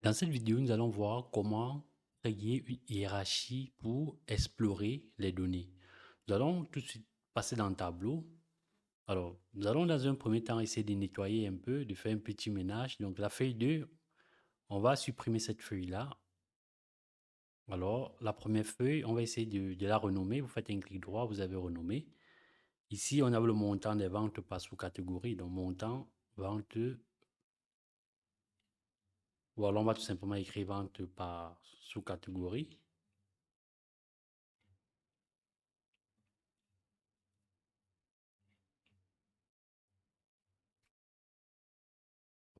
Dans cette vidéo, nous allons voir comment créer une hiérarchie pour explorer les données. Nous allons tout de suite passer dans le tableau. Alors, nous allons dans un premier temps essayer de nettoyer un peu, de faire un petit ménage. Donc, la feuille 2, on va supprimer cette feuille-là. Alors, la première feuille, on va essayer de la renommer. Vous faites un clic droit, vous avez renommé. Ici, on a le montant des ventes par sous-catégorie. Donc, montant, vente. Ou alors, on va tout simplement écrire vente par sous-catégorie.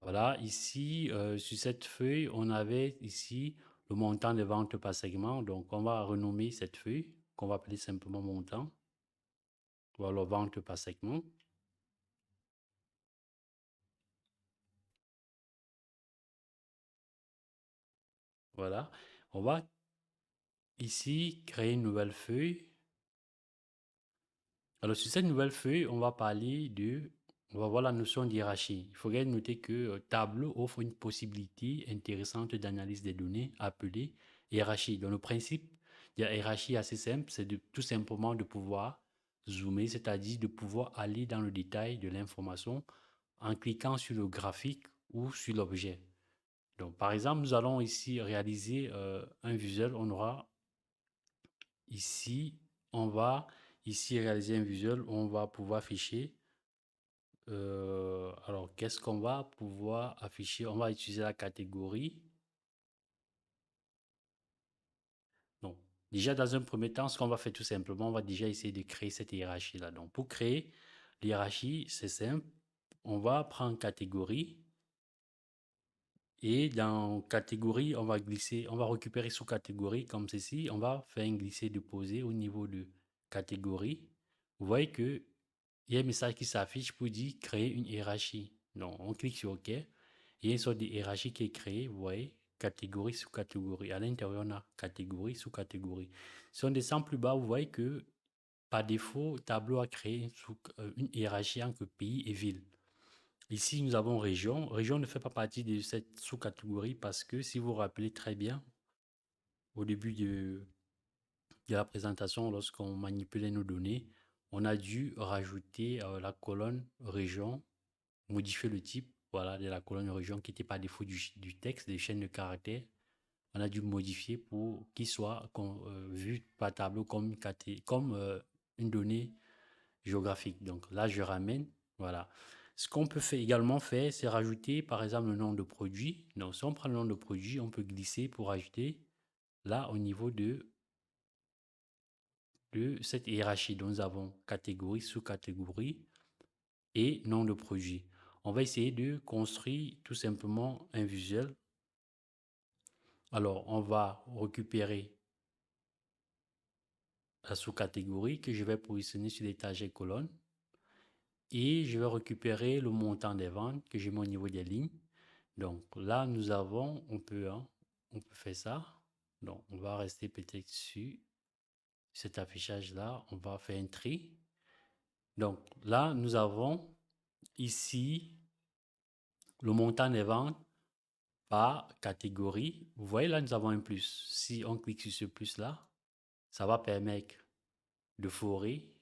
Voilà, ici, sur cette feuille, on avait ici le montant de ventes par segment. Donc, on va renommer cette feuille qu'on va appeler simplement montant. Ou alors vente par segment. Voilà. On va ici créer une nouvelle feuille. Alors, sur cette nouvelle feuille, on va parler de... On va voir la notion d'hiérarchie. Il faudrait noter que Tableau offre une possibilité intéressante d'analyse des données appelée hiérarchie. Donc, le principe de la hiérarchie est assez simple, c'est tout simplement de pouvoir zoomer, c'est-à-dire de pouvoir aller dans le détail de l'information en cliquant sur le graphique ou sur l'objet. Donc, par exemple, nous allons ici réaliser un visuel. On aura ici, on va ici réaliser un visuel où on va pouvoir afficher. Alors, qu'est-ce qu'on va pouvoir afficher? On va utiliser la catégorie. Donc, déjà, dans un premier temps, ce qu'on va faire tout simplement, on va déjà essayer de créer cette hiérarchie-là. Donc, pour créer l'hiérarchie, c'est simple. On va prendre catégorie. Et dans catégorie, on va glisser, on va récupérer sous catégorie comme ceci. On va faire un glisser-déposer au niveau de catégorie. Vous voyez que il y a un message qui s'affiche pour dire créer une hiérarchie. Donc, on clique sur OK. Il y a une sorte de hiérarchie qui est créée. Vous voyez, catégorie sous catégorie. À l'intérieur, on a catégorie sous catégorie. Si on descend plus bas, vous voyez que par défaut, Tableau a créé une hiérarchie entre pays et ville. Ici, nous avons région. Région ne fait pas partie de cette sous-catégorie parce que si vous vous rappelez très bien, au début de la présentation, lorsqu'on manipulait nos données, on a dû rajouter la colonne région, modifier le type voilà, de la colonne région qui n'était pas défaut du texte, des chaînes de caractères. On a dû modifier pour qu'il soit vu par tableau comme une donnée géographique. Donc là, je ramène, voilà. Ce qu'on peut également faire, c'est rajouter par exemple le nom de produit. Donc si on prend le nom de produit, on peut glisser pour ajouter là au niveau de cette hiérarchie dont nous avons catégorie, sous-catégorie et nom de produit. On va essayer de construire tout simplement un visuel. Alors, on va récupérer la sous-catégorie que je vais positionner sur l'étagère colonne et je vais récupérer le montant des ventes que j'ai mis au niveau des lignes. Donc là, nous avons, on peut faire ça. Donc, on va rester peut-être sur cet affichage-là. On va faire un tri. Donc là, nous avons ici le montant des ventes par catégorie. Vous voyez, là, nous avons un plus. Si on clique sur ce plus-là, ça va permettre de forer,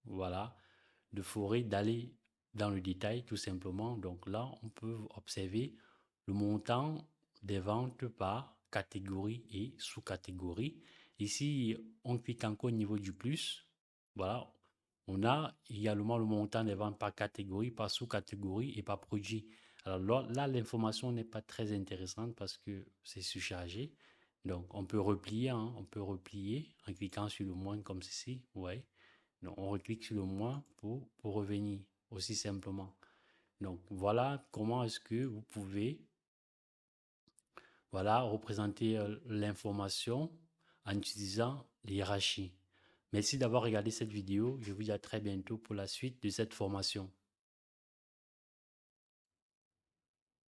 voilà, de forer, d'aller dans le détail tout simplement. Donc là, on peut observer le montant des ventes par catégorie et sous-catégorie. Ici, on clique encore au niveau du plus. Voilà, on a également le montant des ventes par catégorie, par sous-catégorie et par produit. Alors là, l'information n'est pas très intéressante parce que c'est surchargé. Donc, on peut replier, on peut replier en cliquant sur le moins comme ceci. Ouais. Donc, on reclique sur le moins pour revenir aussi simplement. Donc, voilà comment est-ce que vous pouvez voilà, représenter l'information en utilisant l'hiérarchie. Merci d'avoir regardé cette vidéo. Je vous dis à très bientôt pour la suite de cette formation.